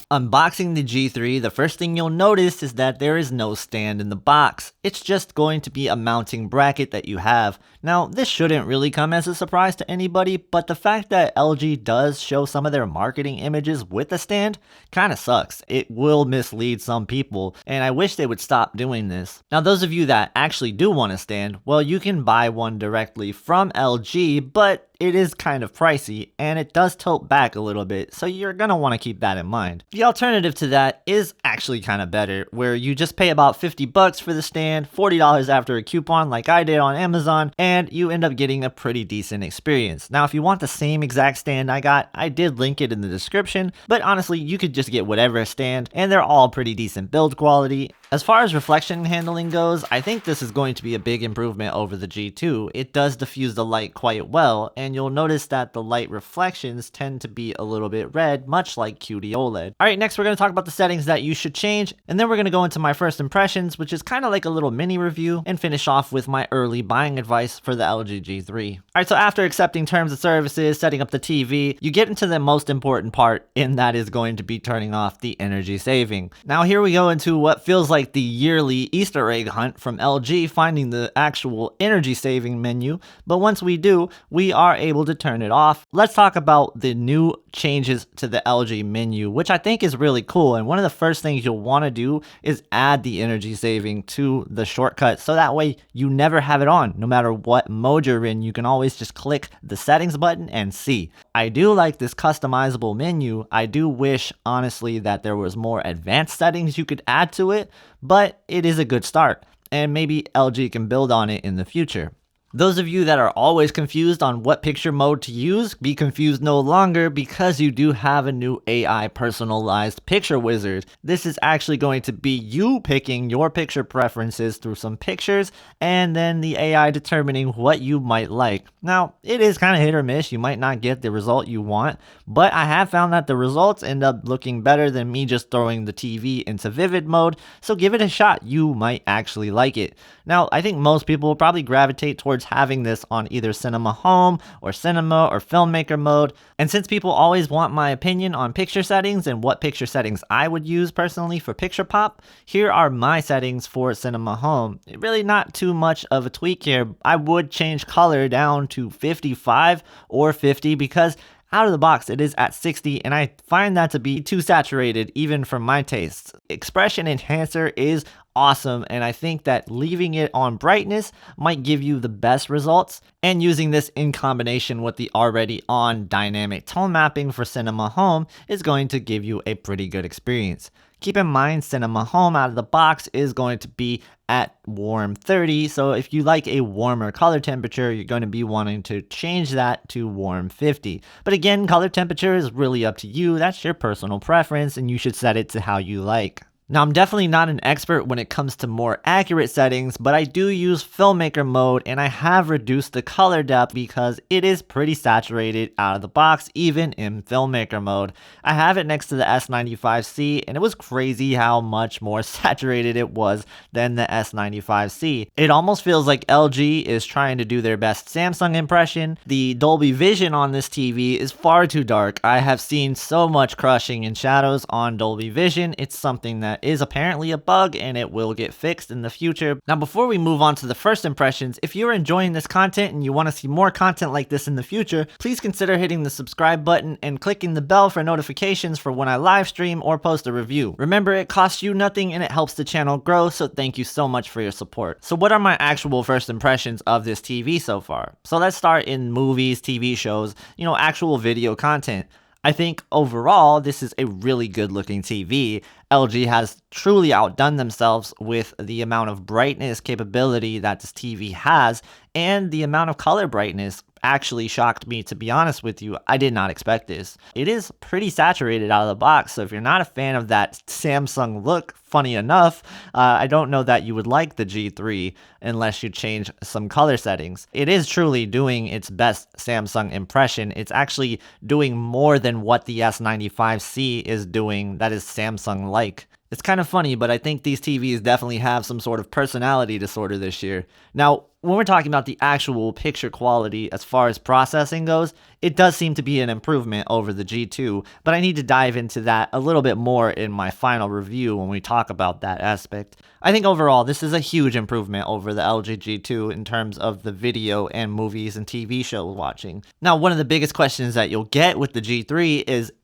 Unboxing the G3, the first thing you'll notice is that there is no stand in the box. It's just going to be a mounting bracket that you have. Now, this shouldn't really come as a surprise to anybody, but the fact that LG does show some of their marketing images with a stand kind of sucks. It will mislead some people, and I wish they would stop doing this. Now, those of you that actually do want a stand, well, you can buy one directly from LG, but it is kind of pricey and it does tilt back a little bit, so you're gonna want to keep that in mind. The alternative to that is actually kind of better, where you just pay about 50 bucks for the stand, $40 after a coupon like I did on Amazon, and you end up getting a pretty decent experience. Now, if you want the same exact stand I got, I did link it in the description, but honestly, you could just get whatever stand, and they're all pretty decent build quality. As far as reflection handling goes, I think this is going to be a big improvement over the G2. It does diffuse the light quite well, and you'll notice that the light reflections tend to be a little bit red, much like QD-OLED. Alright, next we're going to talk about the settings that you should change, and then we're going to go into my first impressions, which is kind of like a little mini review, and finish off with my early buying advice for the LG G3. Alright, so after accepting terms of services, setting up the TV, you get into the most important part, and that is going to be turning off the energy saving. Now here we go into what feels like the yearly Easter egg hunt from LG, finding the actual energy saving menu, but once we do, we are able to turn it off. Let's talk about the new changes to the LG menu, which I think is really cool, and one of the first things you'll want to do is add the energy saving to the shortcut, so that way you never have it on. No matter what mode you're in, you can always just click the settings button and see. I do like this customizable menu. I do wish, honestly, that there was more advanced settings you could add to it, but it is a good start, and maybe LG can build on it in the future. Those of you that are always confused on what picture mode to use, be confused no longer, because you do have a new AI personalized picture wizard. This is actually going to be you picking your picture preferences through some pictures, and then the AI determining what you might like. Now, it is kind of hit or miss. You might not get the result you want, but I have found that the results end up looking better than me just throwing the TV into vivid mode, so give it a shot. You might actually like it. Now, I think most people will probably gravitate towards having this on either Cinema Home or Cinema or Filmmaker mode, and since people always want my opinion on picture settings and what picture settings I would use personally for picture pop, here are my settings for Cinema Home. Really not too much of a tweak here. I would change color down to 55 or 50 because out of the box it is at 60, and I find that to be too saturated even for my tastes. Expression enhancer is awesome, and I think that leaving it on brightness might give you the best results, and using this in combination with the already on dynamic tone mapping for Cinema Home is going to give you a pretty good experience. Keep in mind, Cinema Home out of the box is going to be at warm 30, so if you like a warmer color temperature, you're going to be wanting to change that to warm 50. But again, color temperature is really up to you. That's your personal preference, and you should set it to how you like. Now, I'm definitely not an expert when it comes to more accurate settings, but I do use Filmmaker mode, and I have reduced the color depth because it is pretty saturated out of the box, even in Filmmaker mode. I have it next to the S95C, and it was crazy how much more saturated it was than the S95C. It almost feels like LG is trying to do their best Samsung impression. The Dolby Vision on this TV is far too dark. I have seen so much crushing in shadows on Dolby Vision. It's something that is apparently a bug, and it will get fixed in the future. Now, before we move on to the first impressions, if you're enjoying this content and you want to see more content like this in the future, please consider hitting the subscribe button and clicking the bell for notifications for when I live stream or post a review. Remember, it costs you nothing and it helps the channel grow, so thank you so much for your support. So what are my actual first impressions of this TV so far? So let's start in movies, TV shows, actual video content. I think overall, this is a really good looking TV. LG has truly outdone themselves with the amount of brightness capability that this TV has, and the amount of color brightness actually shocked me, to be honest with you. I did not expect this. It is pretty saturated out of the box, so if you're not a fan of that Samsung look, funny enough, I don't know that you would like the G3 unless you change some color settings. It is truly doing its best Samsung impression. It's actually doing more than what the S95C is doing that is Samsung-like. It's kind of funny, but I think these TVs definitely have some sort of personality disorder this year. Now, when we're talking about the actual picture quality as far as processing goes, it does seem to be an improvement over the G2, but I need to dive into that a little bit more in my final review when we talk about that aspect. I think overall, this is a huge improvement over the LG G2 in terms of the video and movies and TV show watching. Now, one of the biggest questions that you'll get with the G3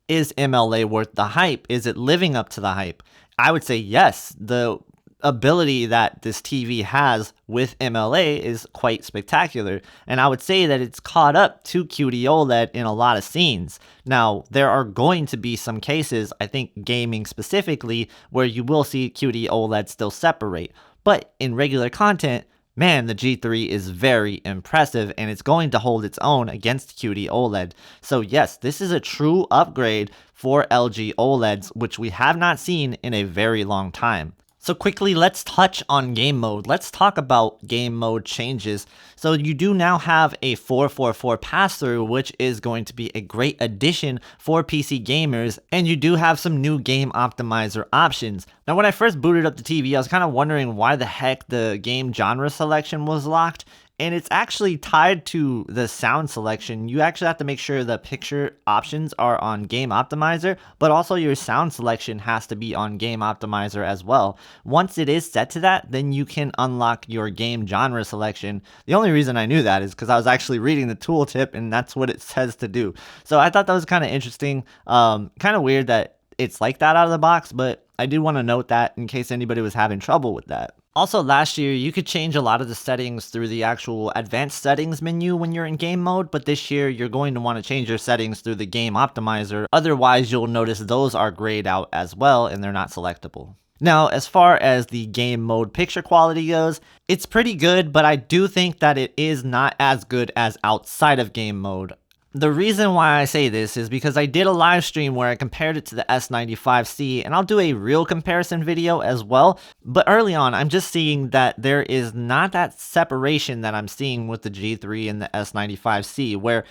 is MLA worth the hype? Is it living up to the hype? I would say yes. The ability that this TV has with MLA is quite spectacular, and I would say that it's caught up to QD-OLED in a lot of scenes. Now, there are going to be some cases, I think gaming specifically, where you will see QD-OLED still separate, but in regular content, man, the G3 is very impressive, and it's going to hold its own against QD-OLED. So yes, this is a true upgrade for LG OLEDs, which we have not seen in a very long time. So quickly, let's touch on game mode. Let's talk about game mode changes. So you do now have a 444 pass-through, which is going to be a great addition for PC gamers, and you do have some new game optimizer options. Now, when I first booted up the TV, I was kind of wondering why the heck the game genre selection was locked. And it's actually tied to the sound selection. You actually have to make sure the picture options are on Game Optimizer, but also your sound selection has to be on Game Optimizer as well. Once it is set to that, then you can unlock your game genre selection. The only reason I knew that is because I was actually reading the tooltip and that's what it says to do. So I thought that was kind of interesting, kind of weird that it's like that out of the box, but I do want to note that in case anybody was having trouble with that. Also, last year, you could change a lot of the settings through the actual advanced settings menu when you're in game mode, but this year, you're going to want to change your settings through the game optimizer. Otherwise, you'll notice those are grayed out as well, and they're not selectable. Now, as far as the game mode picture quality goes, it's pretty good, but I do think that it is not as good as outside of game mode. The reason why I say this is because I did a live stream where I compared it to the S95C, and I'll do a real comparison video as well, but early on I'm just seeing that there is not that separation that I'm seeing with the G3 and the S95C, where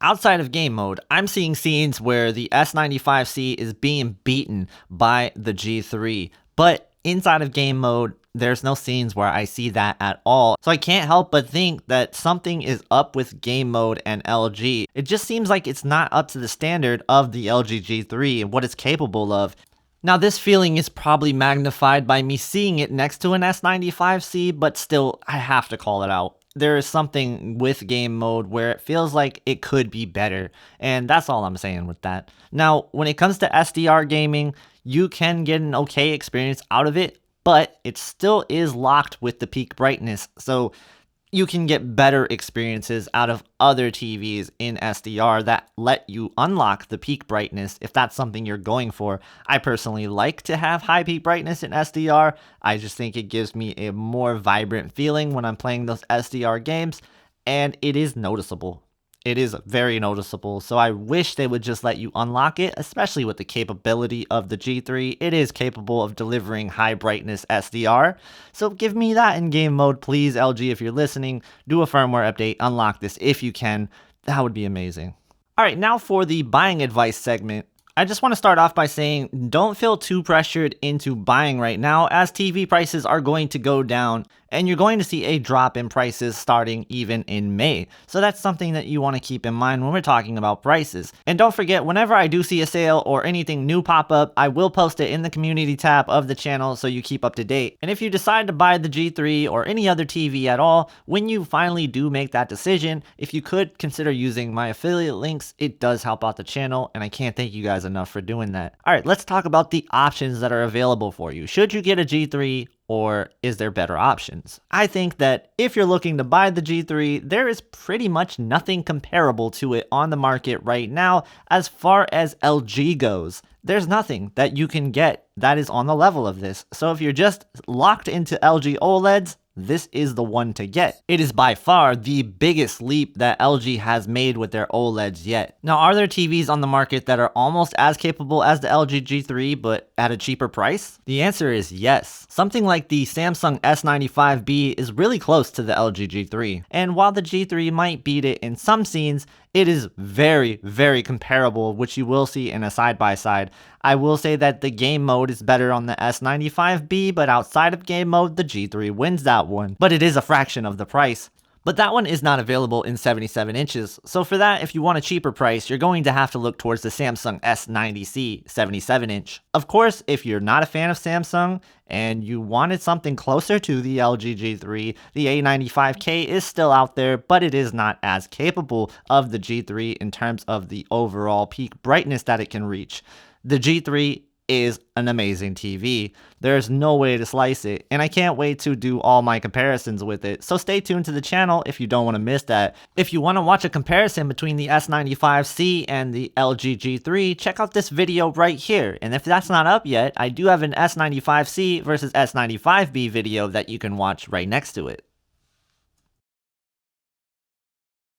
outside of game mode, I'm seeing scenes where the S95C is being beaten by the G3, but inside of game mode, there's no scenes where I see that at all. So I can't help but think that something is up with game mode and LG. It just seems like it's not up to the standard of the LG G3 and what it's capable of. Now, this feeling is probably magnified by me seeing it next to an S95C, but still, I have to call it out. There is something with game mode where it feels like it could be better, and that's all I'm saying with that. Now, when it comes to SDR gaming, you can get an okay experience out of it, but it still is locked with the peak brightness, so you can get better experiences out of other TVs in SDR that let you unlock the peak brightness if that's something you're going for. I personally like to have high peak brightness in SDR. I just think it gives me a more vibrant feeling when I'm playing those SDR games, and it is noticeable. It is very noticeable, so I wish they would just let you unlock it, especially with the capability of the G3. It is capable of delivering high brightness SDR, so give me that in game mode, please, LG, if you're listening. Do a firmware update, unlock this if you can. That would be amazing. Alright, now for the buying advice segment. I just want to start off by saying don't feel too pressured into buying right now, as TV prices are going to go down and you're going to see a drop in prices starting even in May. So that's something that you want to keep in mind when we're talking about prices. And don't forget, whenever I do see a sale or anything new pop up, I will post it in the community tab of the channel so you keep up to date. And if you decide to buy the G3 or any other TV at all, when you finally do make that decision, if you could consider using my affiliate links, it does help out the channel, and I can't thank you guys enough for doing that. All right, let's talk about the options that are available for you. Should you get a G3, or is there better options? I think that if you're looking to buy the G3, there is pretty much nothing comparable to it on the market right now as far as LG goes. There's nothing that you can get that is on the level of this. So if you're just locked into LG OLEDs, this is the one to get. It is by far the biggest leap that LG has made with their OLEDs yet. Now, are there TVs on the market that are almost as capable as the LG G3 but at a cheaper price? The answer is yes. Something like the Samsung S95B is really close to the LG G3. And while the G3 might beat it in some scenes, it is very, very comparable, which you will see in a side-by-side. I will say that the game mode is better on the S95B, but outside of game mode, the G3 wins that one. But it is a fraction of the price. But that one is not available in 77 inches, so for that, if you want a cheaper price, you're going to have to look towards the Samsung S90C 77 inch. Of course, if you're not a fan of Samsung and you wanted something closer to the LG G3, the A95K is still out there, but it is not as capable of the G3 in terms of the overall peak brightness that it can reach. The G3 is an amazing TV. There's no way to slice it, and I can't wait to do all my comparisons with it, so stay tuned to the channel if you don't want to miss that. If you want to watch a comparison between the S95C and the LG G3, check out this video right here, and if that's not up yet, I do have an S95C versus S95B video that you can watch right next to it.